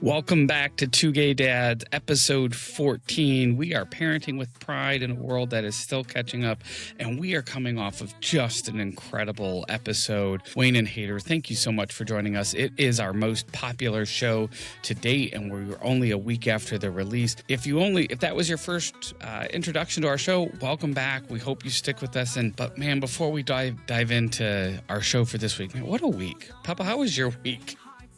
Welcome back to Two Gay Dads, episode 14. We are parenting with pride in a world that is still catching up, and we are coming off of just an incredible episode. Wayne and Hader, thank you so much for joining us. It is our most popular show to date, and we're only a week after the release. If that was your first introduction to our show, welcome back. We hope you stick with us. But man, before we dive into our show for this week, man, what a week. Papa, how was your week?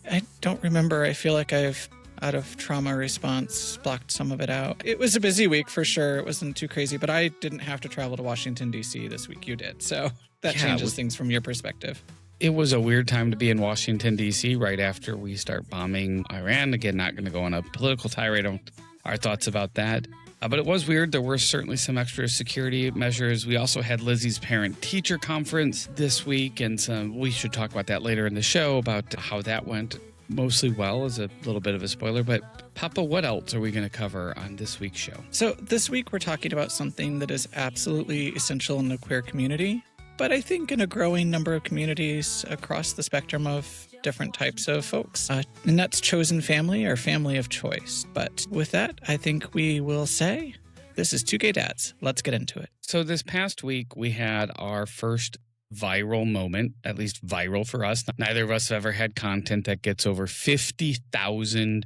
I don't remember. I feel like I've, out of trauma response, blocked some of it out. It was a busy week for sure. It wasn't too crazy, but I didn't have to travel to Washington, D.C. this week. You did. So that changes things from your perspective. It was a weird time to be in Washington, D.C. right after we start bombing Iran. Again, not going to go on a political tirade on our thoughts about that. But it was weird. There were certainly some extra security measures. We also had Lizzie's parent-teacher conference this week, and we should talk about that later in the show, about how that went mostly well, as a little bit of a spoiler. But Papa, what else are we going to cover on this week's show? So this week we're talking about something that is absolutely essential in the queer community, but I think in a growing number of communities across the spectrum of different types of folks. And that's chosen family or family of choice. But with that, I think we will say, this is Two Gay Dads. Let's get into it. So this past week, we had our first viral moment, at least viral for us. Neither of us have ever had content that gets over 50,000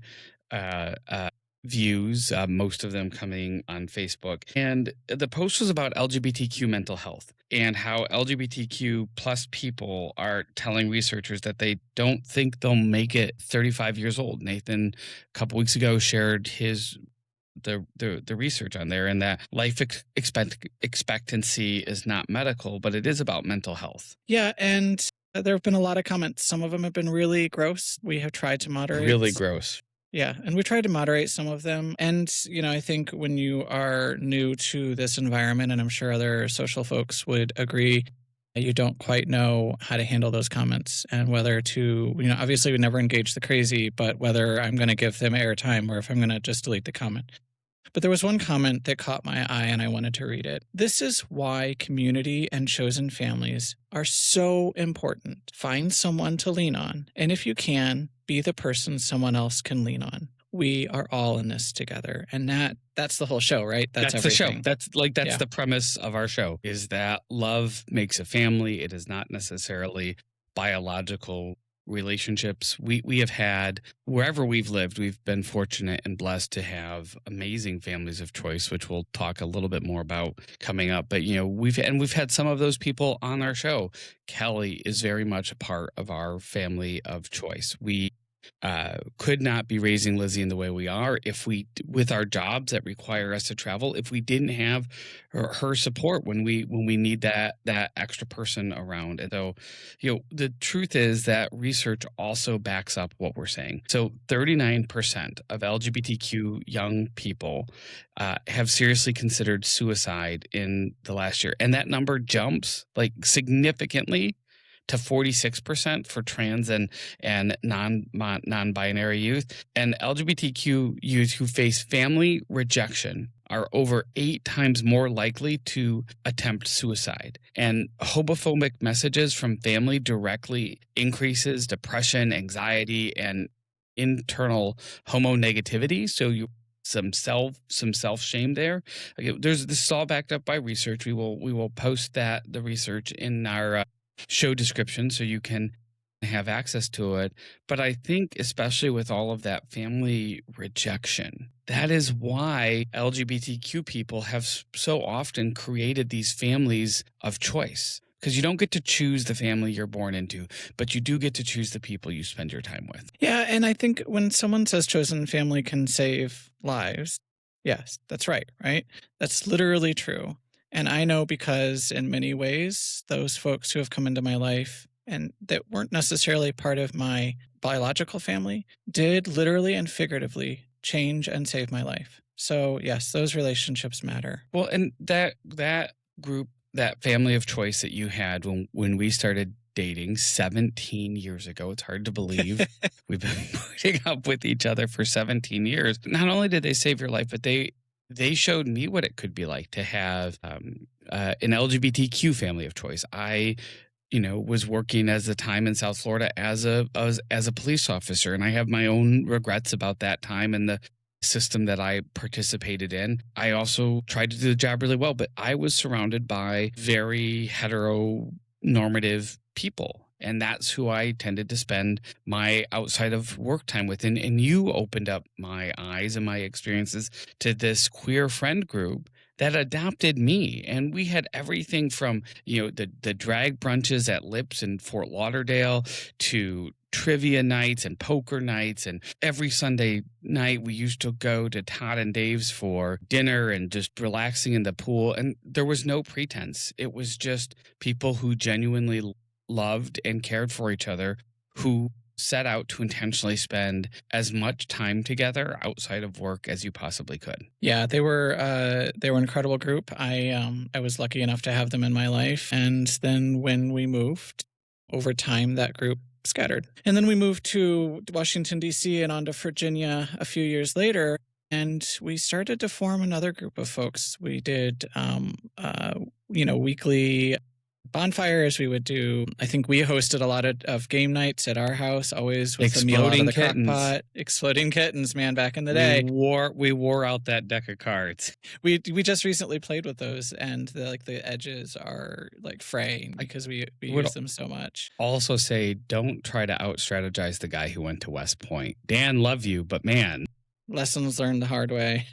views, most of them coming on Facebook. And the post was about LGBTQ mental health and how LGBTQ plus people are telling researchers that they don't think they'll make it 35 years old. Nathan, a couple weeks ago, shared the research on there, and that life expectancy is not medical, but it is about mental health. Yeah, and there have been a lot of comments. Some of them have been really gross. We have tried to moderate. Really gross. Yeah, and we tried to moderate some of them. And, I think when you are new to this environment, and I'm sure other social folks would agree, you don't quite know how to handle those comments and whether to, obviously we never engage the crazy, but whether I'm going to give them airtime or if I'm going to just delete the comment. But there was one comment that caught my eye and I wanted to read it. This is why community and chosen families are so important. Find someone to lean on. And if you can, be the person someone else can lean on. We are all in this together. And that's the whole show, right? That's everything. The show. That's the premise of our show, is that love makes a family. It is not necessarily biological relationships. We have had, wherever we've lived, we've been fortunate and blessed to have amazing families of choice, which we'll talk a little bit more about coming up. But we've had some of those people on our show. Kelly is very much a part of our family of choice. We could not be raising Lizzie in the way we are with our jobs that require us to travel, if we didn't have her support when we need that extra person around. And so, the truth is that research also backs up what we're saying. So 39% of LGBTQ young people have seriously considered suicide in the last year. And that number jumps significantly to 46% for trans and non-binary youth. And LGBTQ youth who face family rejection are over 8 times more likely to attempt suicide. And homophobic messages from family directly increases depression, anxiety, and internal homonegativity. So some self-shame there. This is all backed up by research. We will post the research in our show description so you can have access to it. But I think especially with all of that family rejection, that is why LGBTQ people have so often created these families of choice. Because you don't get to choose the family you're born into, but you do get to choose the people you spend your time with. Yeah, and I think when someone says chosen family can save lives, yes, that's right? That's literally true. And I know because in many ways, those folks who have come into my life and that weren't necessarily part of my biological family did literally and figuratively change and save my life. So yes, those relationships matter. Well, and that group, that family of choice that you had when we started dating 17 years ago, it's hard to believe we've been putting up with each other for 17 years. Not only did they save your life, but they showed me what it could be like to have an LGBTQ family of choice. I was working as a time in South Florida as a police officer, and I have my own regrets about that time and the system that I participated in. I also tried to do the job really well, but I was surrounded by very heteronormative people. And that's who I tended to spend my outside of work time with. And you opened up my eyes and my experiences to this queer friend group that adopted me. And we had everything from, the drag brunches at Lips in Fort Lauderdale to trivia nights and poker nights. And every Sunday night we used to go to Todd and Dave's for dinner and just relaxing in the pool. And there was no pretense. It was just people who genuinely loved and cared for each other, who set out to intentionally spend as much time together outside of work as you possibly could. Yeah, they were an incredible group. I was lucky enough to have them in my life, and then when we moved, over time that group scattered. And then we moved to Washington D.C. and on to Virginia a few years later, and we started to form another group of folks. We did weekly bonfires. We would do, I think we hosted a lot of game nights at our house, always with a meal out of the crock pot. Exploding kittens, man, back in the day. We wore out that deck of cards. We just recently played with those, and the edges are like fraying because we use them so much. Also say, don't try to out-strategize the guy who went to West Point. Dan, love you, but man. Lessons learned the hard way.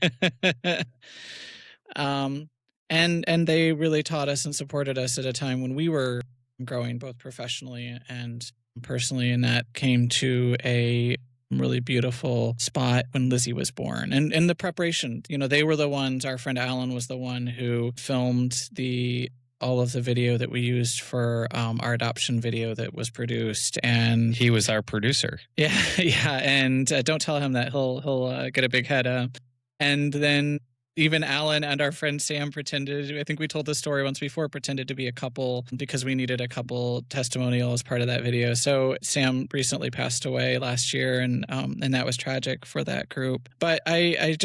And they really taught us and supported us at a time when we were growing both professionally and personally. And that came to a really beautiful spot when Lizzie was born. And in the preparation, they were the ones, our friend Alan was the one who filmed all of the video that we used for our adoption video that was produced. And he was our producer. Yeah. And don't tell him that. He'll get a big head. And then even Alan and our friend Sam pretended, I think we told this story once before, pretended to be a couple because we needed a couple testimonial as part of that video. So Sam recently passed away last year, and that was tragic for that group. But I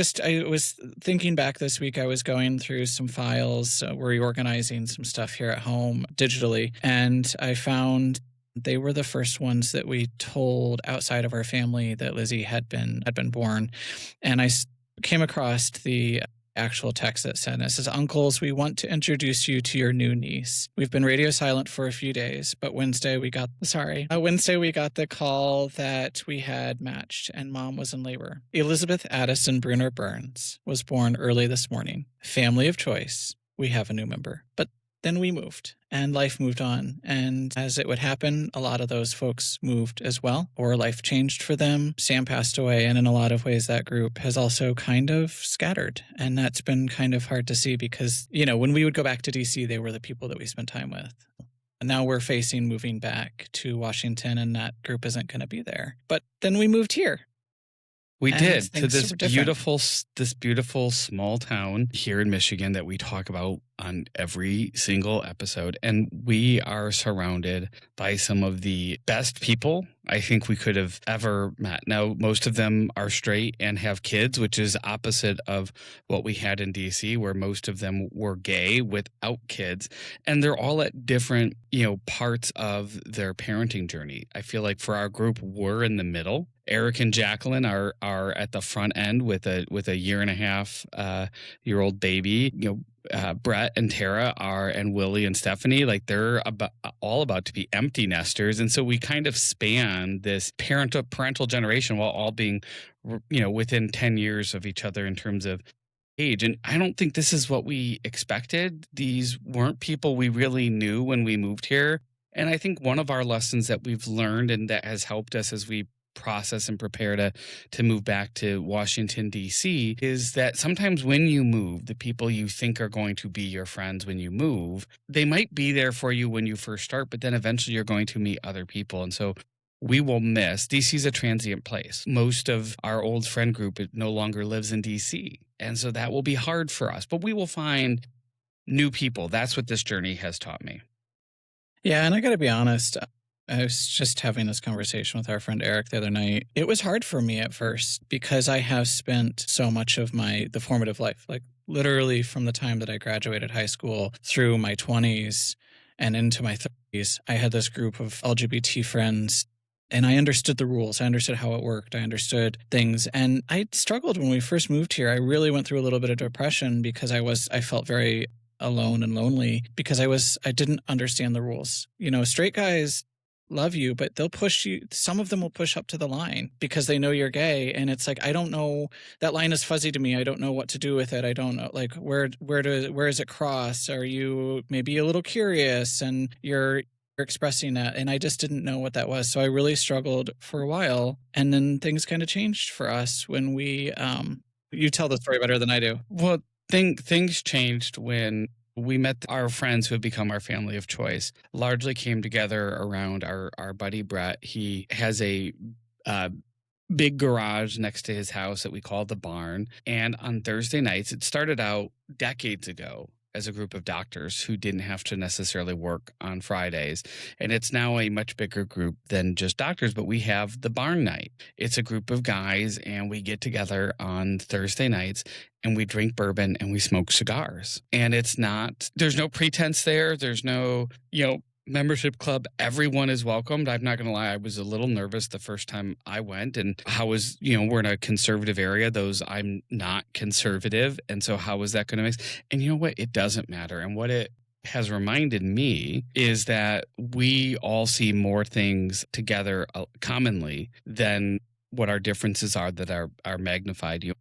was thinking back this week, I was going through some files, reorganizing some stuff here at home digitally, and I found they were the first ones that we told outside of our family that Lizzie had been born. And I came across the actual text that said, it says, "Uncles, we want to introduce you to your new niece. We've been radio silent for a few days, but Wednesday we got the call that we had matched and Mom was in labor. Elizabeth Addison Bruner Burns was born early this morning. Family of choice. We have a new member." But then we moved and life moved on. And as it would happen, a lot of those folks moved as well, or life changed for them. Sam passed away. And in a lot of ways, that group has also kind of scattered. And that's been kind of hard to see because, when we would go back to DC, they were the people that we spent time with. And now we're facing moving back to Washington, and that group isn't going to be there. But then we moved here. We did, to this beautiful small town here in Michigan that we talk about on every single episode. And we are surrounded by some of the best people I think we could have ever met. Now, most of them are straight and have kids, which is opposite of what we had in DC, where most of them were gay without kids. And they're all at different, parts of their parenting journey. I feel like for our group, we're in the middle. Eric and Jacqueline are at the front end with a year and a half year old baby. Brett and Tara and Willie and Stephanie, like they're all about to be empty nesters. And so we kind of span this parental generation while all being, within 10 years of each other in terms of age. And I don't think this is what we expected. These weren't people we really knew when we moved here. And I think one of our lessons that we've learned and that has helped us as we process and prepare to move back to Washington, D.C. is that sometimes when you move, the people you think are going to be your friends when you move, they might be there for you when you first start, but then eventually you're going to meet other people. And so we will miss. D.C. is a transient place. Most of our old friend group no longer lives in D.C. And so that will be hard for us, but we will find new people. That's what this journey has taught me. Yeah, and I got to be honest, I was just having this conversation with our friend Eric the other night. It was hard for me at first because I have spent so much of the formative life, like literally from the time that I graduated high school through my 20s and into my 30s, I had this group of LGBT friends. And I understood the rules. I understood how it worked. I understood things. And I struggled when we first moved here. I really went through a little bit of depression because I felt very alone and lonely because I didn't understand the rules. Straight guys love you, but they'll push you. Some of them will push up to the line because they know you're gay. And it's like, I don't know, that line is fuzzy to me. I don't know what to do with it. I don't know, like, where does it cross? Are you maybe a little curious and you're expressing that? And I just didn't know what that was. So I really struggled for a while. And then things kind of changed for us when you tell the story better than I do. Well, things changed when we met our friends who have become our family of choice. Largely came together around our buddy Brett. He has a big garage next to his house that we call the barn. And on Thursday nights, it started out decades ago as a group of doctors who didn't have to necessarily work on Fridays. And it's now a much bigger group than just doctors, but we have the barn night. It's a group of guys and we get together on Thursday nights and we drink bourbon and we smoke cigars. And there's no pretense there. There's no, membership club. Everyone is welcomed. I'm not going to lie. I was a little nervous the first time I went, and we're in a conservative area. I'm not conservative. And so how was that going to mix? And you know what? It doesn't matter. And what it has reminded me is that we all see more things together commonly than what our differences are that are magnified.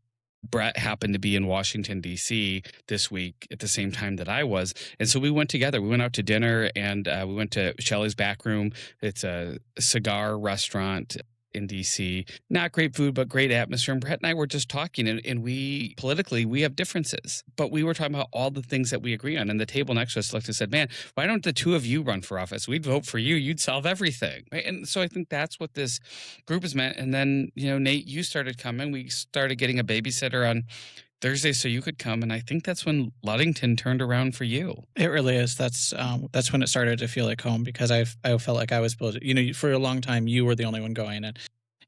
Brett happened to be in Washington, D.C. this week at the same time that I was. And so we went together. We went out to dinner and we went to Shelley's Back Room. It's a cigar restaurant in D.C. Not great food, but great atmosphere. And Brett and I were just talking and we have differences, but we were talking about all the things that we agree on. And the table next to us looked and said, man, why don't the two of you run for office? We'd vote for you. You'd solve everything. Right? And so I think that's what this group has meant. And then, Nate, you started coming. We started getting a babysitter on Thursday so you could come. And I think that's when Ludington turned around for you. It really is. That's when it started to feel like home because I felt like I was building, for a long time, you were the only one going and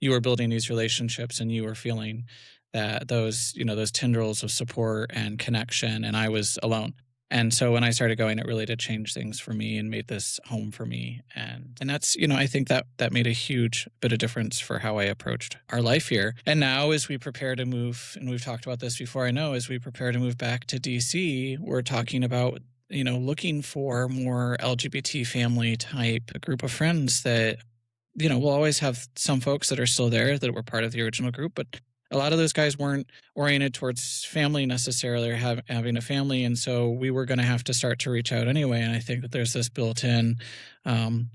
you were building these relationships and you were feeling that those tendrils of support and connection, and I was alone. And so when I started going, it really did change things for me and made this home for me. And that's, I think that made a huge bit of difference for how I approached our life here. And now as we prepare to move, and we've talked about this before, I know, as we prepare to move back to DC, we're talking about, looking for more LGBT family type group of friends that, we'll always have some folks that are still there that were part of the original group, but a lot of those guys weren't oriented towards family necessarily or having a family. And so we were going to have to start to reach out anyway. And I think that there's this built-in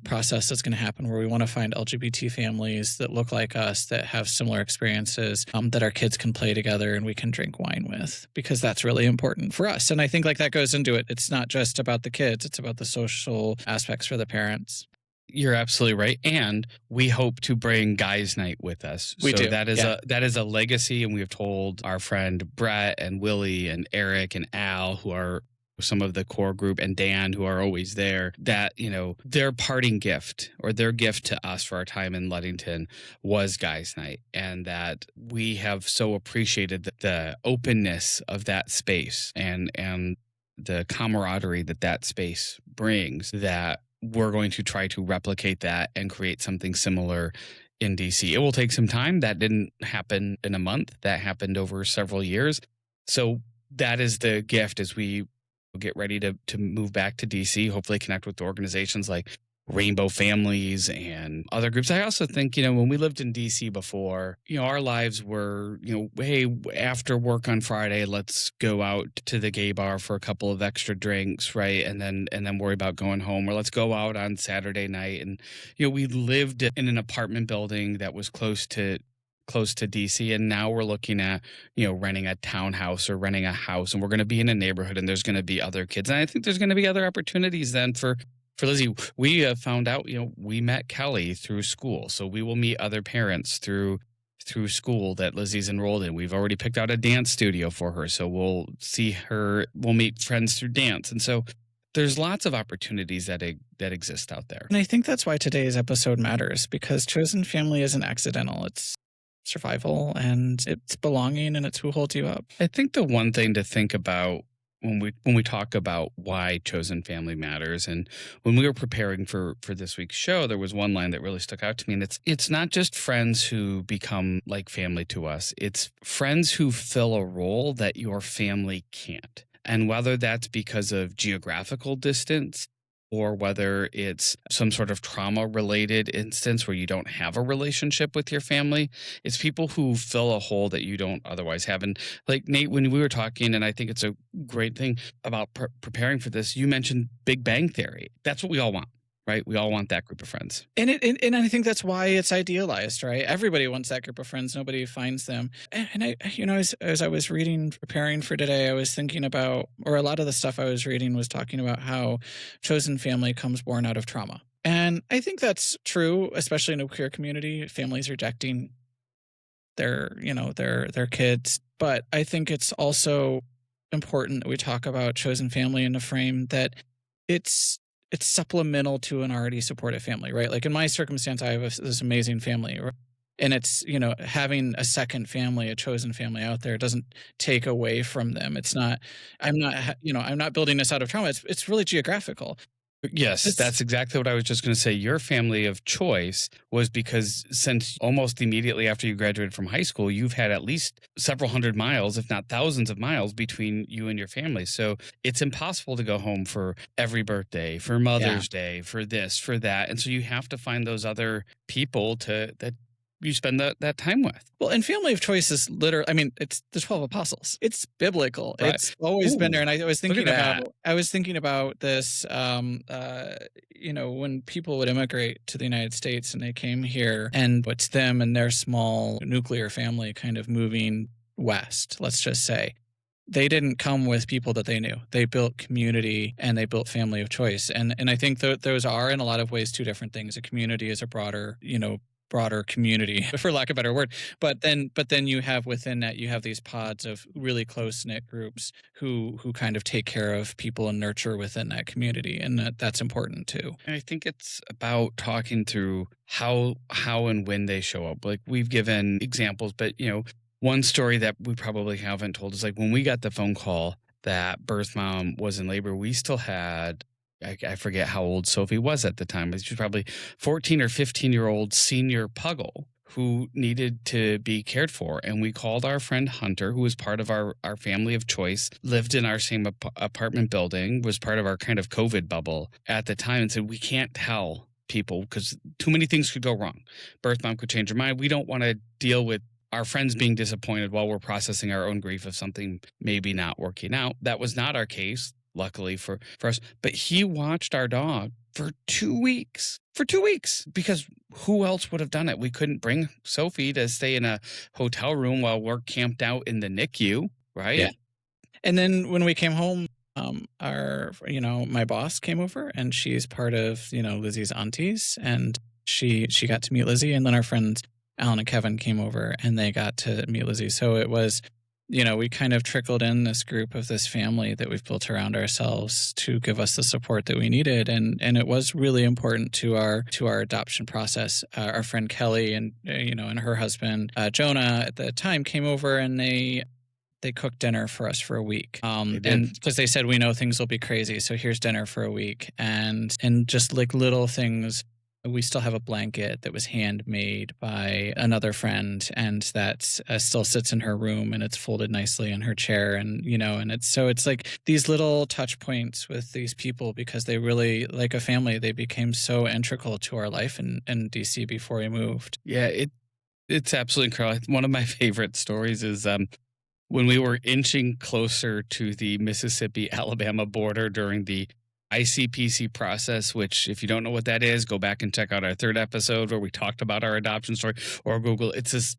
process that's going to happen where we want to find LGBT families that look like us, that have similar experiences, that our kids can play together and we can drink wine with, because that's really important for us. And I think that goes into it. It's not just about the kids. It's about the social aspects for the parents. You're absolutely right. And we hope to bring Guys Night with us. We do. That is a legacy. And we have told our friend Brett and Willie and Eric and Al, who are some of the core group, and Dan, who are always there, that, their parting gift or their gift to us for our time in Ludington was Guys Night. And that we have so appreciated the openness of that space and the camaraderie that space brings, that we're going to try to replicate that and create something similar in DC. It will take some time. That didn't happen in a month. That happened over several years. So that is the gift as we get ready to move back to DC, hopefully connect with organizations like Rainbow Families and other groups. I also think, when we lived in DC before, our lives were, hey, after work on Friday, let's go out to the gay bar for a couple of extra drinks, right? And then worry about going home, or let's go out on Saturday night. And, we lived in an apartment building that was close to DC. And now we're looking at, renting a townhouse or renting a house, and we're going to be in a neighborhood and there's going to be other kids. And I think there's going to be other opportunities then for Lizzie. We found out, we met Kelly through school. So we will meet other parents through school that Lizzie's enrolled in. We've already picked out a dance studio for her. So we'll meet friends through dance. And so there's lots of opportunities that exist out there. And I think that's why today's episode matters, because chosen family isn't accidental. It's survival and it's belonging and it's who holds you up. I think the one thing to think about when we talk about why chosen family matters. And when we were preparing for this week's show, there was one line that really stuck out to me, and it's not just friends who become like family to us. It's friends who fill a role that your family can't. And whether that's because of geographical distance, or whether it's some sort of trauma related instance where you don't have a relationship with your family, it's people who fill a hole that you don't otherwise have. And like Nate, when we were talking, and I think it's a great thing about preparing for this, you mentioned Big Bang Theory. That's what we all want, right? We all want that group of friends. And I think that's why it's idealized, right? Everybody wants that group of friends. Nobody finds them. And I, as I was reading, preparing for today, I was thinking about, or a lot of the stuff I was reading was talking about how chosen family comes born out of trauma. And I think that's true, especially in a queer community, families rejecting their kids. But I think it's also important that we talk about chosen family in a frame that it's supplemental to an already supportive family, right? Like in my circumstance, I have this amazing family, and it's having a second family, a chosen family out there doesn't take away from them. It's not. I'm not building this out of trauma. It's really geographical. Yes, It's that's exactly what I was just going to say. Your family of choice was because since almost immediately after you graduated from high school, you've had at least several hundred miles, if not thousands of miles between you and your family. So it's impossible to go home for every birthday, for yeah. Mother's Day, for this, for that. And so you have to find those other people that you spend that time with. Well, and family of choice is literally, I mean, it's the 12 apostles. It's biblical. Right. It's always been there. Ooh, And I was look at thinking that. about this, when people would immigrate to the United States and they came here, and it's them and their small nuclear family kind of moving west, let's just say. They didn't come with people that they knew. They built community and they built family of choice. And I think those are in a lot of ways two different things. A community is a broader community, for lack of a better word. But then you have within that, you have these pods of really close knit groups who kind of take care of people and nurture within that community, and that's important too. And I think it's about talking through how and when they show up. Like we've given examples, but one story that we probably haven't told is like when we got the phone call that birth mom was in labor, we still had I forget how old Sophie was at the time, but she was probably 14 or 15-year-old senior puggle who needed to be cared for. And we called our friend Hunter, who was part of our family of choice, lived in our same apartment building, was part of our kind of COVID bubble at the time, and said, we can't tell people because too many things could go wrong. Birth mom could change her mind. We don't want to deal with our friends being disappointed while we're processing our own grief of something maybe not working out. That was not our case, luckily for us. But he watched our dog for 2 weeks. For 2 weeks, because who else would have done it? We couldn't bring Sophie to stay in a hotel room while we're camped out in the NICU, right? Yeah. And then when we came home, my boss came over, and she's part of Lizzie's aunties, and she got to meet Lizzie, and then our friends Alan and Kevin came over and they got to meet Lizzie. So it was, we kind of trickled in this group of this family that we've built around ourselves to give us the support that we needed. And it was really important to our adoption process. Our friend Kelly and her husband, Jonah at the time came over, and they cooked dinner for us for a week. And because they said, we know things will be crazy, so here's dinner for a week. And just like little things, we still have a blanket that was handmade by another friend, and that still sits in her room, and it's folded nicely in her chair. And, and it's like these little touch points with these people, because they really, like a family, they became so integral to our life in DC before we moved. Yeah, it's absolutely incredible. One of my favorite stories is when we were inching closer to the Mississippi-Alabama border during the ICPC process, which if you don't know what that is, go back and check out our third episode where we talked about our adoption story, or Google. It's this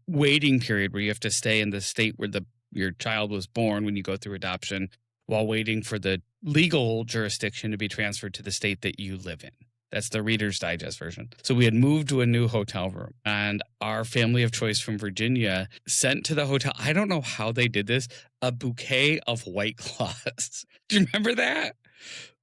waiting period where you have to stay in the state where your child was born when you go through adoption, while waiting for the legal jurisdiction to be transferred to the state that you live in. That's the Reader's Digest version. So we had moved to a new hotel room, and our family of choice from Virginia sent to the hotel, I don't know how they did this, a bouquet of White Claws. Do you remember that?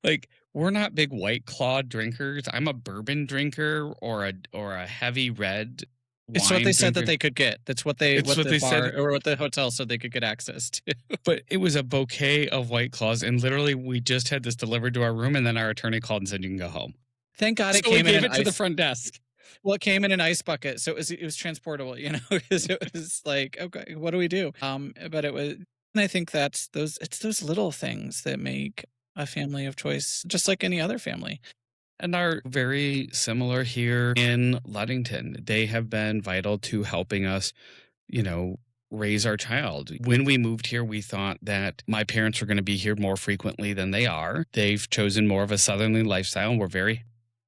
Like, we're not big White Claw drinkers. I'm a bourbon drinker or a heavy red It's what wine they said that drinker. they could get. That's what It's what the they bar said. or what the hotel said they could get access to. But it was a bouquet of White Claws, and literally we just had this delivered to our room, and then our attorney called and said you can go home. Thank God it So we came in gave an it to the ice. front desk. Well, it came in an ice bucket, so it was transportable, you know, because it was like, okay, what do we do? But it was, and I think that's those. It's those little things that make a family of choice, just like any other family. And are very similar here in Ludington. They have been vital to helping us, you know, raise our child. When we moved here, we thought that my parents were going to be here more frequently than they are. They've chosen more of a southerly lifestyle, and we're very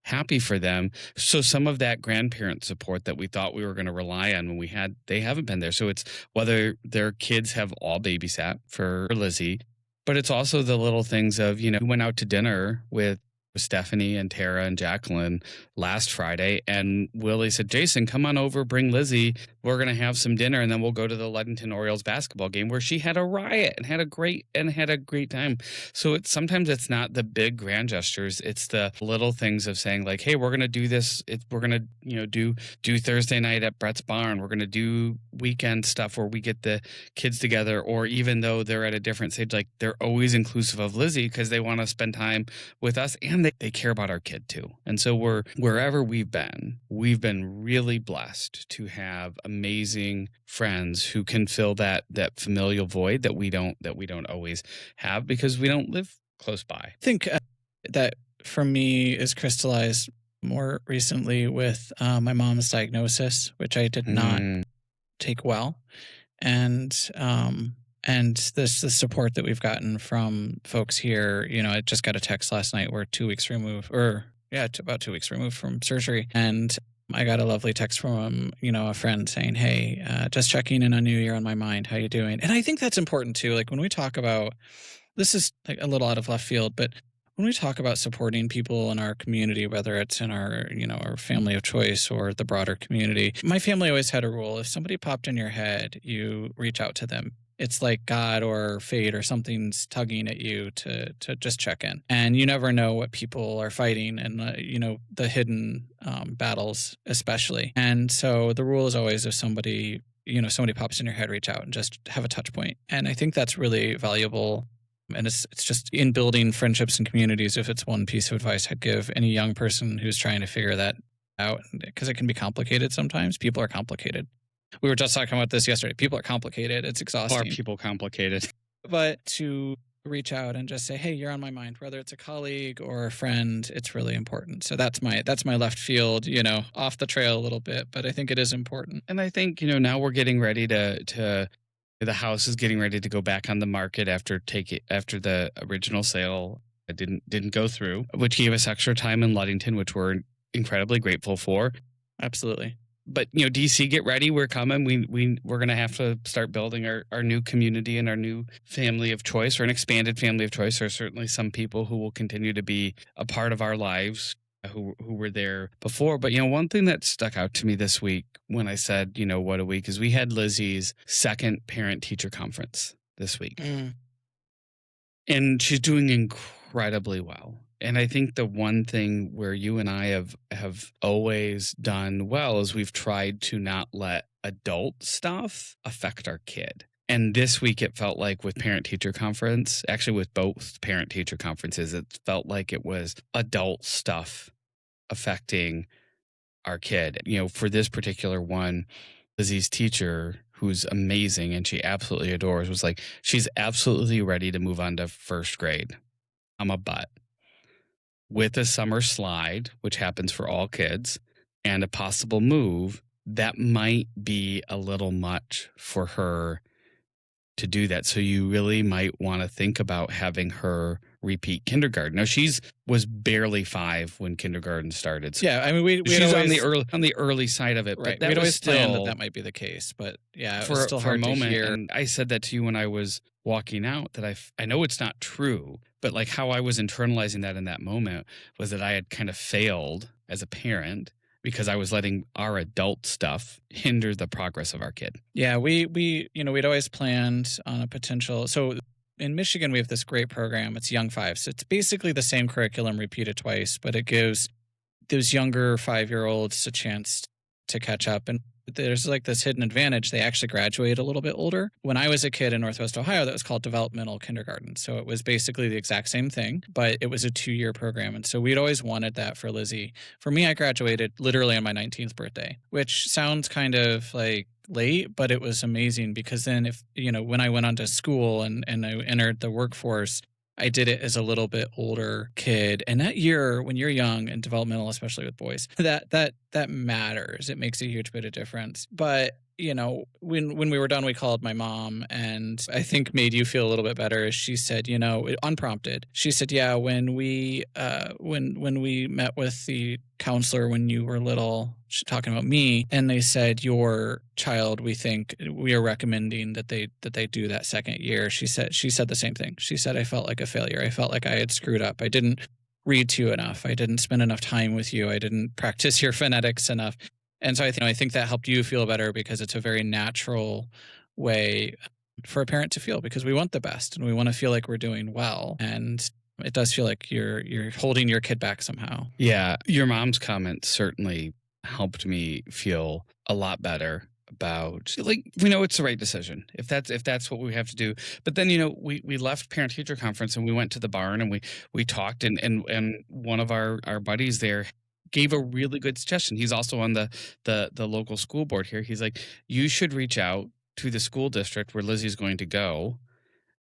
happy for them. So some of that grandparent support that we thought we were going to rely on when we had, they haven't been there. So it's whether their kids have all babysat for Lizzie, but it's also the little things of, we went out to dinner with Stephanie and Tara and Jacqueline last Friday, and Willie said, Jason, come on over, bring Lizzie. We're going to have some dinner, and then we'll go to the Ludington Orioles basketball game, where she had a riot and had a great time. So sometimes it's not the big grand gestures, it's the little things of saying like, hey, we're going to do this. We're going to do Thursday night at Brett's Barn. We're going to do weekend stuff where we get the kids together, or even though they're at a different stage, like they're always inclusive of Lizzie because they want to spend time with us, and they care about our kid too. And so wherever we've been really blessed to have amazing friends who can fill that familial void that we don't always have because we don't live close by. I think that for me is crystallized more recently with my mom's diagnosis, which I did not take well. And the support that we've gotten from folks here, I just got a text last night. We're 2 weeks removed, about 2 weeks removed from surgery. And I got a lovely text from a friend saying, hey, just checking in on you. You're on my mind. How you doing? And I think that's important too. Like when we talk about, this is like a little out of left field, but when we talk about supporting people in our community, whether it's in our, our family of choice or the broader community, my family always had a rule. If somebody popped in your head, you reach out to them. It's like God or fate or something's tugging at you to just check in. And you never know what people are fighting and, the hidden battles especially. And so the rule is always if somebody pops in your head, reach out and just have a touch point. And I think that's really valuable. And it's just in building friendships and communities. If it's one piece of advice I'd give any young person who's trying to figure that out, because it can be complicated sometimes. People are complicated. We were just talking about this yesterday. People are complicated. It's exhausting. Are people complicated? But to reach out and just say, hey, you're on my mind, whether it's a colleague or a friend, it's really important. So that's my left field, off the trail a little bit, but I think it is important. And I think, now we're getting ready to the house is getting ready to go back on the market after the original sale didn't go through, which gave us extra time in Ludington, which we're incredibly grateful for. Absolutely. But DC, get ready. We're coming. We're going to have to start building our new community and our new family of choice, or an expanded family of choice. There are certainly some people who will continue to be a part of our lives who were there before. But one thing that stuck out to me this week when I said, what a week, is we had Lizzie's second parent teacher conference this week. And she's doing incredibly well. And I think the one thing where you and I have always done well is we've tried to not let adult stuff affect our kid. And this week it felt like with parent-teacher conference, actually with both parent-teacher conferences, it felt like it was adult stuff affecting our kid. For this particular one, Lizzie's teacher, who's amazing and she absolutely adores, was like, she's absolutely ready to move on to first grade. I'm a butt. With a summer slide, which happens for all kids, and a possible move, that might be a little much for her to do that. So you really might want to think about having her repeat kindergarten. Now, was barely 5 when kindergarten started. So yeah, I mean, she's always, on the early side of it. Right. But We'd always planned that might be the case. But yeah, it for, was still for hard a moment. to hear. And I said that to you when I was walking out, that I know it's not true, but like how I was internalizing that in that moment was that I had kind of failed as a parent because I was letting our adult stuff hinder the progress of our kid. Yeah, we'd always planned on a potential. So in Michigan, we have this great program. It's Young Fives. It's basically the same curriculum repeated twice, but it gives those younger 5-year-olds a chance to catch up. And there's like this hidden advantage. They actually graduate a little bit older. When I was a kid in Northwest Ohio, that was called developmental kindergarten. So it was basically the exact same thing, but it was a 2-year program. And so we'd always wanted that for Lizzie. For me, I graduated literally on my 19th birthday, which sounds kind of like late, but it was amazing because then if, when I went on to school and I entered the workforce, I did it as a little bit older kid. And that year, when you're young and developmental, especially with boys, that matters. It makes a huge bit of difference. But when we were done, we called my mom, and I think made you feel a little bit better. She said, unprompted, she said, yeah, when we met with the counselor when you were little, talking about me, and they said, your child, we are recommending that they do that second year. She said the same thing. She said, I felt like a failure. I felt like I had screwed up. I didn't read to you enough. I didn't spend enough time with you. I didn't practice your phonetics enough. And so I think that helped you feel better because it's a very natural way for a parent to feel, because we want the best and we want to feel like we're doing well. And it does feel like you're holding your kid back somehow. Yeah. Your mom's comment certainly helped me feel a lot better about, like, we know it's the right decision if that's what we have to do. But then, we left parent teacher conference and we went to the barn and we talked, and one of our buddies there gave a really good suggestion. He's also on the local school board here. He's like, you should reach out to the school district where Lizzie's going to go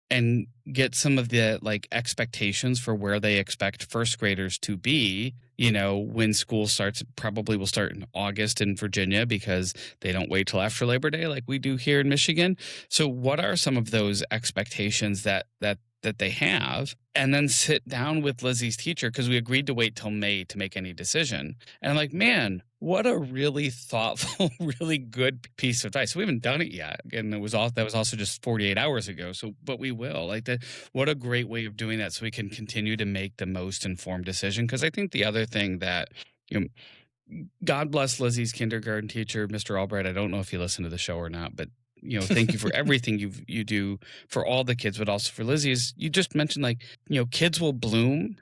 and get some of the like expectations for where they expect first graders to be, when school starts. Probably will start in August in Virginia because they don't wait till after Labor Day like we do here in Michigan. So what are some of those expectations that they have? And then sit down with Lizzie's teacher, because we agreed to wait till May to make any decision. And I'm like, man, what a really thoughtful, really good piece of advice. We haven't done it yet. And that was also just 48 hours ago. So, but we will. Like that. What a great way of doing that, so we can continue to make the most informed decision. Because I think the other thing that, God bless Lizzie's kindergarten teacher, Mr. Albright. I don't know if you listen to the show or not, but thank you for everything you do for all the kids, but also for Lizzie. Is you just mentioned, like, kids will bloom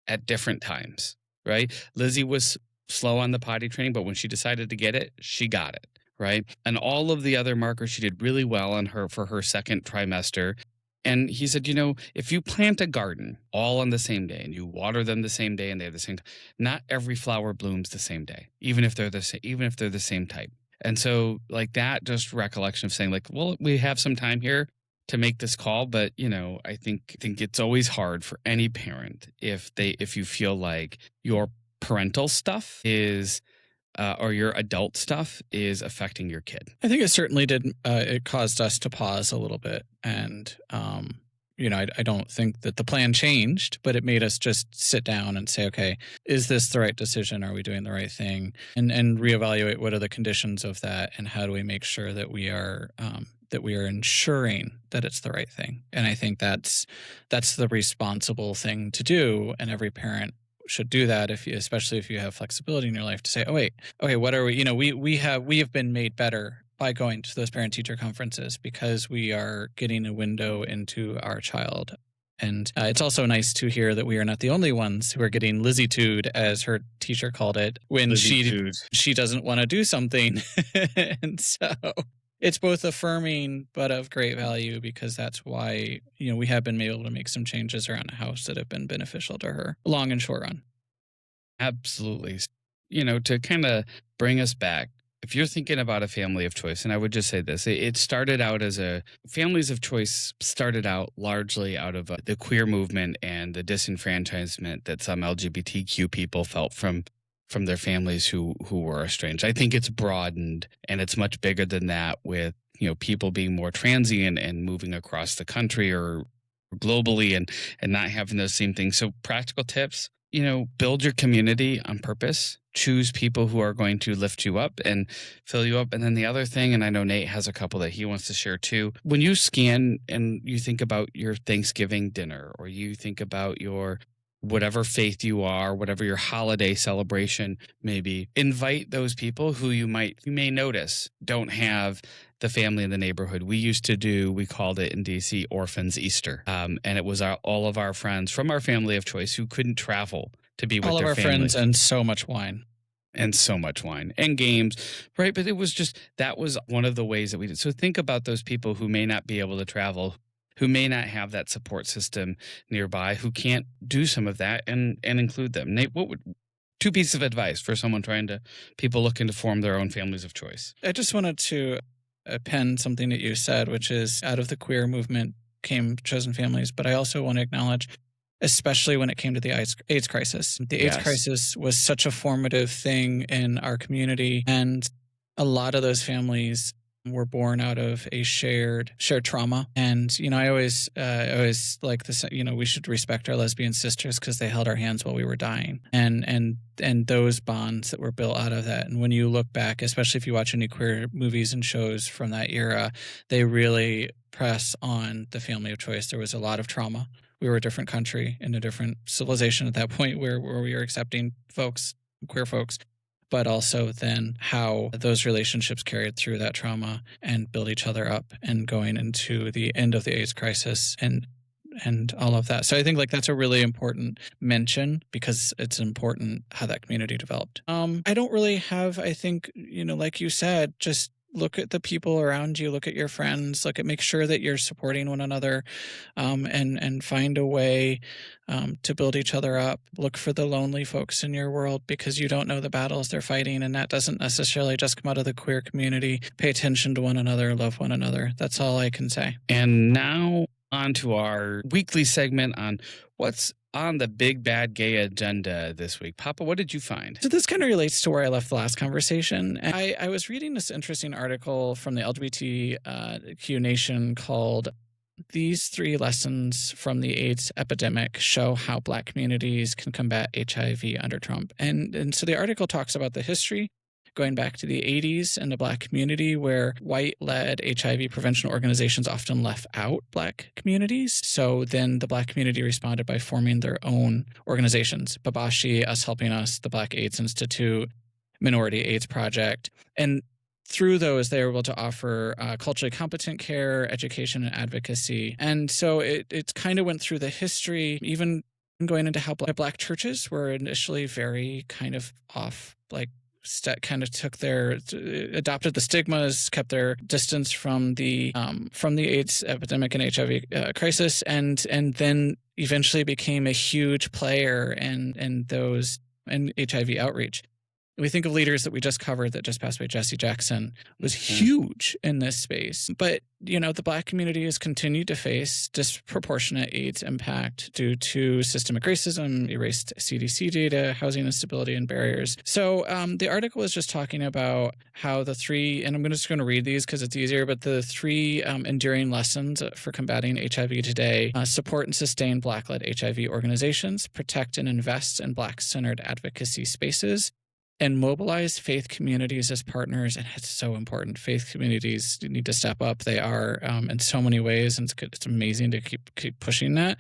at different times, right? Lizzie was slow on the potty training, but when she decided to get it, she got it, right? And all of the other markers, she did really well on her for her second trimester. And he said, if you plant a garden all on the same day and you water them the same day and they have the same, not every flower blooms the same day, even if they're the same type. And so, like, that just recollection of saying, like, well, we have some time here to make this call, but I think it's always hard for any parent if you feel like your parental stuff is or your adult stuff is affecting your kid. I think it certainly did. It caused us to pause a little bit, and I don't think that the plan changed, but it made us just sit down and say, okay, is this the right decision? Are we doing the right thing? And reevaluate what are the conditions of that, and how do we make sure that we are ensuring that it's the right thing. And I think that's the responsible thing to do, and every parent should do that, especially if you have flexibility in your life, to say, oh wait, okay, what are we? We have been made better by going to those parent-teacher conferences because we are getting a window into our child. And it's also nice to hear that we are not the only ones who are getting Lizzie-tude, as her teacher called it, when she doesn't want to do something. And so it's both affirming but of great value, because that's why we have been able to make some changes around the house that have been beneficial to her, long and short run. Absolutely. To kind of bring us back, if you're thinking about a family of choice, and I would just say this, it started out as families of choice started out largely out of the queer movement and the disenfranchisement that some LGBTQ people felt from their families who were estranged. I think it's broadened, and it's much bigger than that, with people being more transient and moving across the country or globally and not having those same things. So practical tips, build your community on purpose. Choose people who are going to lift you up and fill you up. And then the other thing, and I know Nate has a couple that he wants to share too, when you scan and you think about your Thanksgiving dinner, or you think about your whatever faith you are, whatever your holiday celebration may be, invite those people who you may notice don't have the family in the neighborhood. We called it in DC Orphans Easter. And it was all of our friends from our family of choice who couldn't travel to be with their family. All of our friends and so much wine. and so much wine and games, right? But it was just, that was one of the ways that we did. So think about those people who may not be able to travel, who may not have that support system nearby, who can't do some of that, and include them. Nate, what would two pieces of advice for someone people looking to form their own families of choice? I just wanted to append something that you said, which is out of the queer movement came chosen families. But I also want to acknowledge, especially when it came to the AIDS crisis. The AIDS Yes. crisis was such a formative thing in our community, and a lot of those families were born out of a shared trauma. And I always like this. We should respect our lesbian sisters because they held our hands while we were dying, and those bonds that were built out of that. And when you look back, especially if you watch any queer movies and shows from that era, they really press on the family of choice. There was a lot of trauma. We were a different country in a different civilization at that point where we were accepting queer folks, but also then how those relationships carried through that trauma and build each other up and going into the end of the AIDS crisis and all of that. So I think that's a really important mention because it's important how that community developed. I don't really have, I think, like you said, just look at the people around you, look at your friends, make sure that you're supporting one another, and find a way to build each other up. Look for the lonely folks in your world because you don't know the battles they're fighting, and that doesn't necessarily just come out of the queer community. Pay attention to one another, love one another. That's all I can say. And now on to our weekly segment on what's on the big bad gay agenda this week. Papa, what did you find? So this kind of relates to where I left the last conversation. I was reading this interesting article from the LGBTQ Nation called "These 3 Lessons from the AIDS Epidemic Show How Black Communities Can Combat HIV Under Trump." And so the article talks about the history going back to the 80s in the Black community, where white-led HIV prevention organizations often left out Black communities. So then the Black community responded by forming their own organizations: Babashi, Us Helping Us, the Black AIDS Institute, Minority AIDS Project. And through those, they were able to offer culturally competent care, education, and advocacy. And so it kind of went through the history, even going into how Black churches were initially very kind of off, kind of adopted the stigmas, kept their distance from the AIDS epidemic and HIV crisis, and then eventually became a huge player in HIV outreach. We think of leaders that we just covered that just passed away. Jesse Jackson was huge in this space. But, the Black community has continued to face disproportionate AIDS impact due to systemic racism, erased CDC data, housing instability, and barriers. So the article is just talking about how the 3, and I'm just going to read these because it's easier, but the 3 enduring lessons for combating HIV today: support and sustain Black-led HIV organizations, protect and invest in Black-centered advocacy spaces, and mobilize faith communities as partners. And it's so important. Faith communities need to step up. They are in so many ways, and it's amazing to keep pushing that.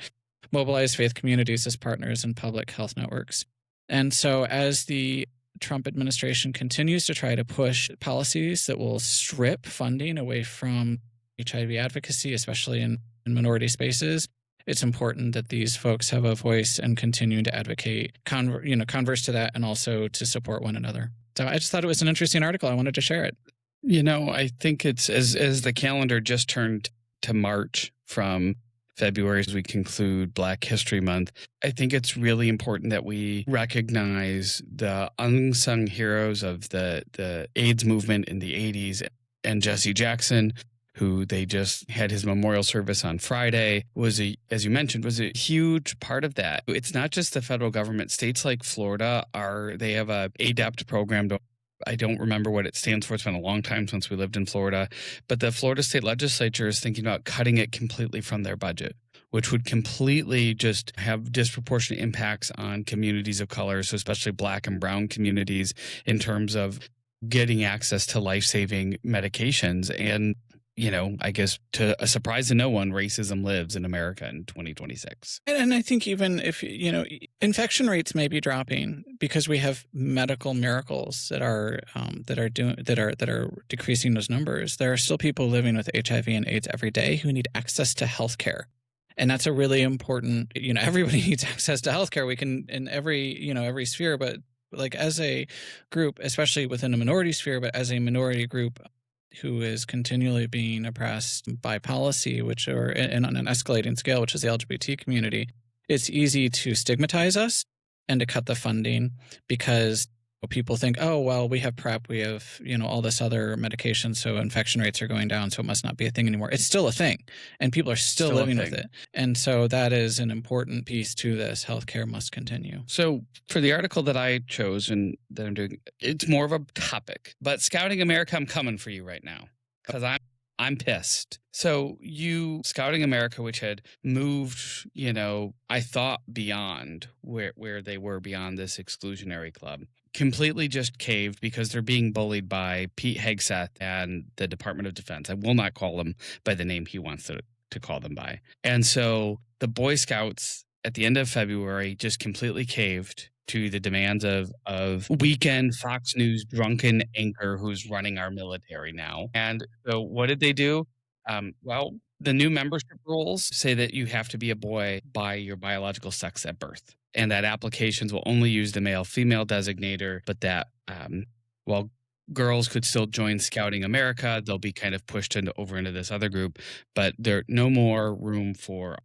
Mobilize faith communities as partners in public health networks. And so as the Trump administration continues to try to push policies that will strip funding away from HIV advocacy, especially in minority spaces, it's important that these folks have a voice and continue to advocate, converse to that, and also to support one another. So I just thought it was an interesting article. I wanted to share it. I think it's as the calendar just turned to March from February as we conclude Black History Month. I think it's really important that we recognize the unsung heroes of the AIDS movement in the 80s, and Jesse Jackson, who they just had his memorial service on Friday, as you mentioned, was a huge part of that. It's not just the federal government. States like Florida they have a ADAPT program. I don't remember what it stands for. It's been a long time since we lived in Florida. But the Florida state legislature is thinking about cutting it completely from their budget, which would completely just have disproportionate impacts on communities of color, so especially Black and brown communities, in terms of getting access to life-saving medications. And I guess to a surprise to no one, racism lives in America in 2026. And I think even if, infection rates may be dropping because we have medical miracles that are decreasing those numbers, there are still people living with HIV and AIDS every day who need access to healthcare. And that's a really important, everybody needs access to healthcare. We can in every sphere, but like as a group, especially within a minority sphere, but as a minority group who is continually being oppressed by policy, which are and on an escalating scale, which is the LGBT community, it's easy to stigmatize us and to cut the funding because people think, oh, well, we have PrEP, we have, all this other medication, so infection rates are going down, so it must not be a thing anymore. It's still a thing, and people are still living with it. And so that is an important piece to this. Healthcare must continue. So for the article that I chose and that I'm doing, it's more of a topic. But Scouting America, I'm coming for you right now because I'm pissed. So Scouting America, which had moved, I thought beyond where they were beyond this exclusionary club, completely just caved because they're being bullied by Pete Hegseth and the Department of Defense. I will not call them by the name he wants to call them by. And so the Boy Scouts at the end of February just completely caved to the demands of weekend Fox News drunken anchor who's running our military now. And so what did they do? Well, the new membership rules say that you have to be a boy by your biological sex at birth, and that applications will only use the male-female designator, but that while girls could still join Scouting America, they'll be kind of pushed over into this other group, but there's no more room for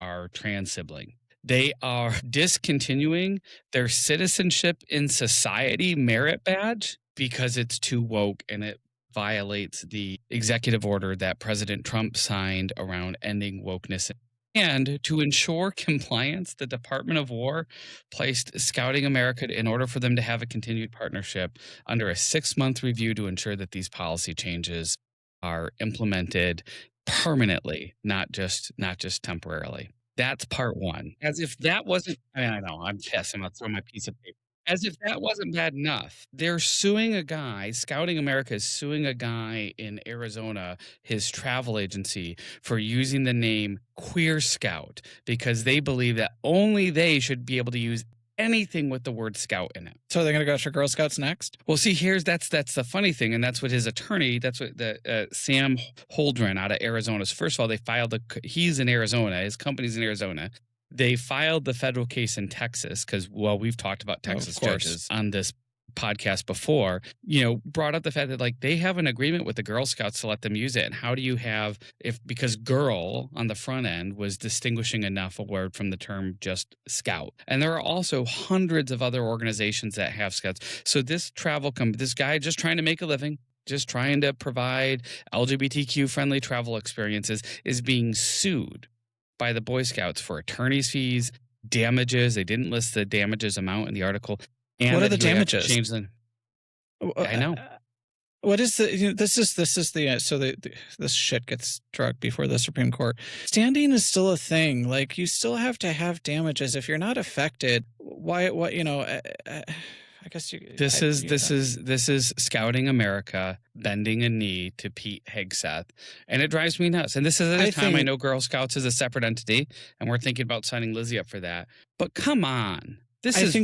our trans sibling. They are discontinuing their citizenship in society merit badge because it's too woke and it violates the executive order that President Trump signed around ending wokeness. And to ensure compliance, the Department of War placed Scouting America in order for them to have a continued partnership under a 6-month review to ensure that these policy changes are implemented permanently, not just temporarily. That's part one. As if that wasn't, I know, I'm pissed. I'm going to throw my piece of paper. As if that wasn't bad enough, they're suing a guy, Scouting America is suing a guy in Arizona, his travel agency, for using the name Queer Scout because they believe that only they should be able to use anything with the word scout in it. So they're going to go after Girl Scouts next? Well, see, that's the funny thing, and that's what his attorney, that's what the Sam Holdren out of Arizona. First of all, he's in Arizona, his company's in Arizona. They filed the federal case in Texas because, well, we've talked about Texas judges on this podcast before, brought up the fact that they have an agreement with the Girl Scouts to let them use it. And how do you have, because girl on the front end was distinguishing enough a word from the term just scout. And there are also hundreds of other organizations that have scouts. So this this guy just trying to make a living, just trying to provide LGBTQ friendly travel experiences is being sued by the Boy Scouts for attorney's fees, damages. They didn't list the damages amount in the article. And what are the damages? I know. What is the? This is this shit gets drugged before the Supreme Court. Standing is still a thing. You still have to have damages if you're not affected. Why? What? I guess This is Scouting America bending a knee to Pete Hegseth, and it drives me nuts. And this is at a time I know Girl Scouts is a separate entity, and we're thinking about signing Lizzie up for that. But come on. This is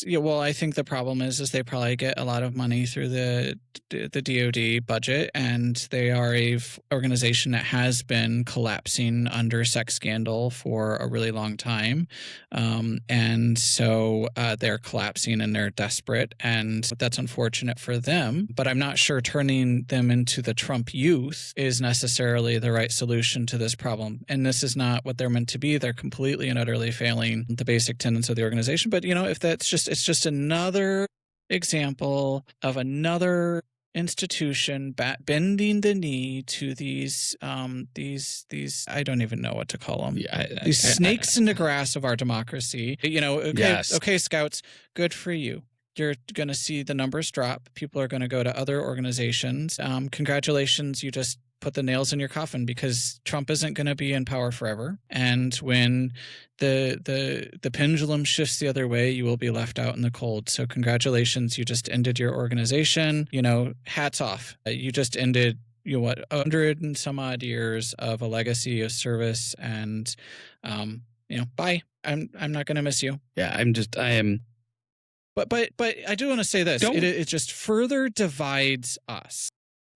well, I think the problem is they probably get a lot of money through the DoD budget, and they are a organization that has been collapsing under sex scandal for a really long time, and so they're collapsing and they're desperate, and that's unfortunate for them. But I'm not sure turning them into the Trump youth is necessarily the right solution to this problem. And this is not what they're meant to be. They're completely and utterly failing the basic tenets of the organization. But if it's just another example of another institution bending the knee to these I don't even know what to call them. These snakes in the grass of our democracy. Okay, Scouts, good for you. You're going to see the numbers drop. People are going to go to other organizations. Congratulations, you just put the nails in your coffin because Trump isn't going to be in power forever. And when the pendulum shifts the other way, you will be left out in the cold. So congratulations, you just ended your organization. Hats off. You just ended 100 and some odd years of a legacy of service, and bye. I'm not going to miss you. Yeah, I am. But I do want to say this. It just further divides us.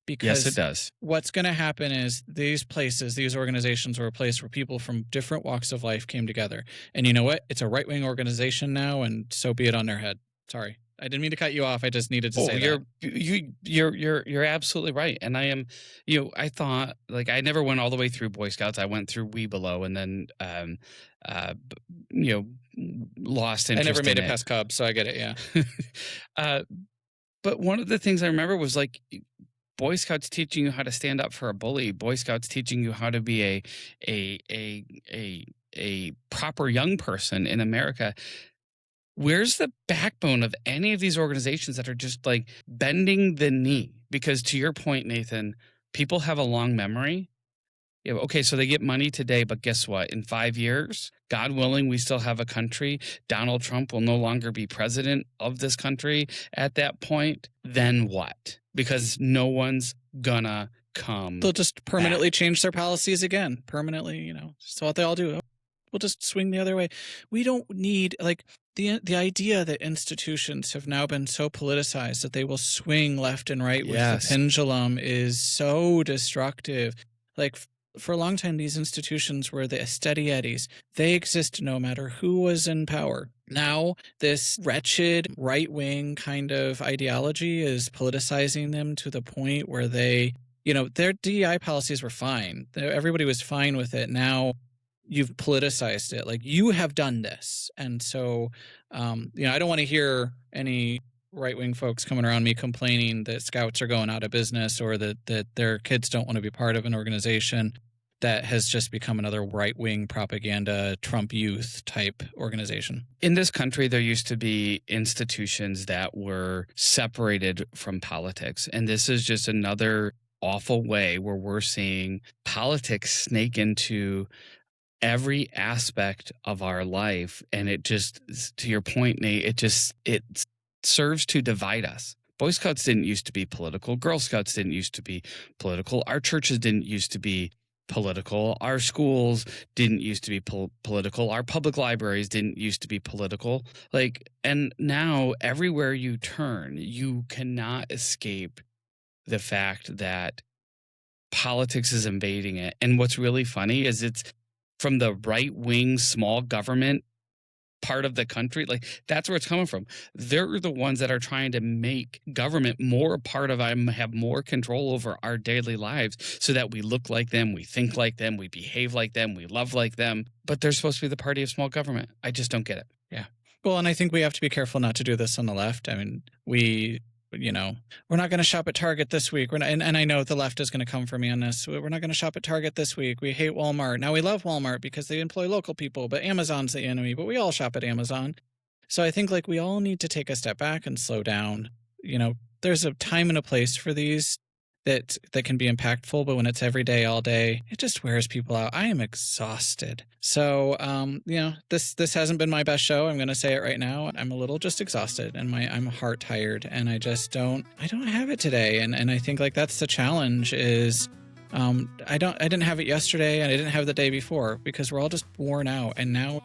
Yes, it because does. what's going to happen is these organizations are a place where people from different walks of life came together. And you know what? It's a right-wing organization now, and so be it on their head. Sorry. I didn't mean to cut you off. I just needed to Oh, say that. you're absolutely right. And I am, I thought like I never went all the way through Boy Scouts. I went through We Below and then you lost I never interest made in it it. past Cubs, so I get it. Yeah. But one of the things I remember was like Boy Scouts teaching you how to stand up for a bully. Boy Scouts teaching you how to be a proper young person in America. Where's the backbone of any of these organizations that are just like bending the knee? Because to your point, Nathan, people have a long memory. Yeah, okay, so they get money today, but guess what? In 5 years, God willing, we still have a country. Donald Trump will no longer be president of this country at that point. Then what? Because no one's gonna come. They'll just permanently change their policies again. Permanently, just what they all do. We'll just swing the other way. We don't need like the idea that institutions have now been so politicized that they will swing left and right with the pendulum is so destructive. Like for a long time, these institutions were the steady eddies. They exist no matter who was in power. Now, this wretched right-wing kind of ideology is politicizing them to the point where they, their DEI policies were fine. Everybody was fine with it. Now, you've politicized it. Like, you have done this. And so, I don't want to hear any right-wing folks coming around me complaining that Scouts are going out of business or that their kids don't want to be part of an organization that has just become another right-wing propaganda, Trump youth type organization. In this country, there used to be institutions that were separated from politics. And this is just another awful way where we're seeing politics snake into every aspect of our life. And it just, to your point, Nate, it serves to divide us. Boy Scouts didn't used to be political. Girl Scouts didn't used to be political. Our churches didn't used to be political. Our schools didn't used to be political. Our public libraries didn't used to be political. And now everywhere you turn, you cannot escape the fact that politics is invading it. And what's really funny is it's from the right-wing small government part of the country. Like, that's where it's coming from. They're the ones that are trying to make government more a part of have more control over our daily lives so that we look like them, we think like them, we behave like them, we love like them. But they're supposed to be the party of small government. I just don't get it. Yeah. Well, and I think we have to be careful not to do this on the left. I mean, we're not going to shop at Target this week. We're not, and I know the left is going to come for me on this. We're not going to shop at Target this week. We hate Walmart. Now, we love Walmart because they employ local people, but Amazon's the enemy. But we all shop at Amazon. So I think we all need to take a step back and slow down. There's a time and a place for these that can be impactful, but when it's every day, all day, it just wears people out. I am exhausted. So, this hasn't been my best show. I'm going to say it right now. I'm a little just exhausted and I'm heart tired, and I don't have it today. And I think that's the challenge is, I didn't have it yesterday and I didn't have the day before because we're all just worn out. And now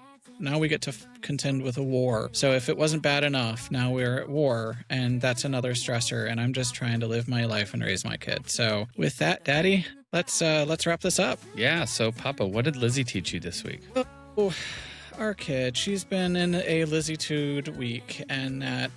we get to contend with a war. So if it wasn't bad enough, now we're at war, and that's another stressor. And I'm just trying to live my life and raise my kid. So with that, Daddy, let's wrap this up. Yeah. So, Papa, what did Lizzie teach you this week? Oh, our kid, she's been in a Lizzitude week, and that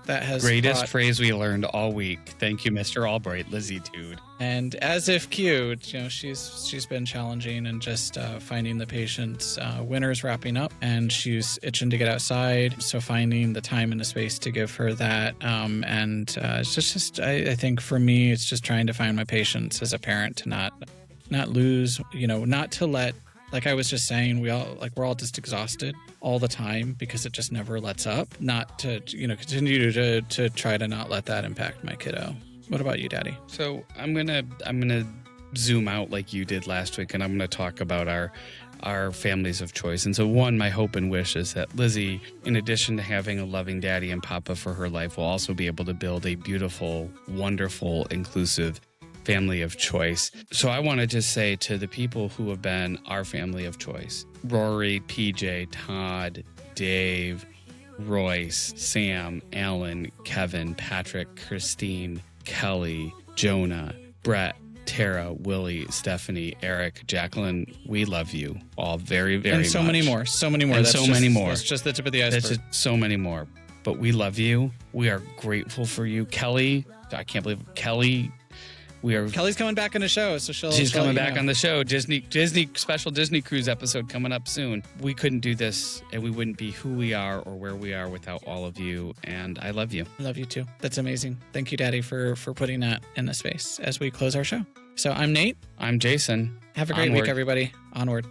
has greatest phrase we learned all week. Thank you, Mr. Albright. Lizzitude. And as if cute, she's been challenging and just finding the patience. Winter's wrapping up, and she's itching to get outside. So finding the time and the space to give her that, and it's just I think for me, it's just trying to find my patience as a parent to not lose, not to let. Like I was just saying, we're all just exhausted all the time because it just never lets up. Not to, continue to try to not let that impact my kiddo. What about you, Daddy? So I'm gonna zoom out like you did last week, and I'm gonna talk about our families of choice. And so my hope and wish is that Lizzie, in addition to having a loving daddy and papa for her life, will also be able to build a beautiful, wonderful, inclusive family of choice. So I want to just say to the people who have been our family of choice, Rory, PJ, Todd, Dave, Royce, Sam, Alan, Kevin, Patrick, Christine, Kelly, Jonah, Brett, Tara, Willie, Stephanie, Eric, Jacqueline. We love you all very, very much. And so many more. So many more. And That's many more. That's just the tip of the iceberg. That's just so many more. But we love you. We are grateful for you. Kelly, I can't believe Kelly. Kelly's coming back on the show, so she's coming back on the show. Disney special Disney cruise episode coming up soon. We couldn't do this, and we wouldn't be who we are or where we are without all of you. And I love you. I love you too. That's amazing. Thank you, Daddy, for putting that in the space as we close our show. So I'm Nate. I'm Jason. Have a great week, everybody. Onward.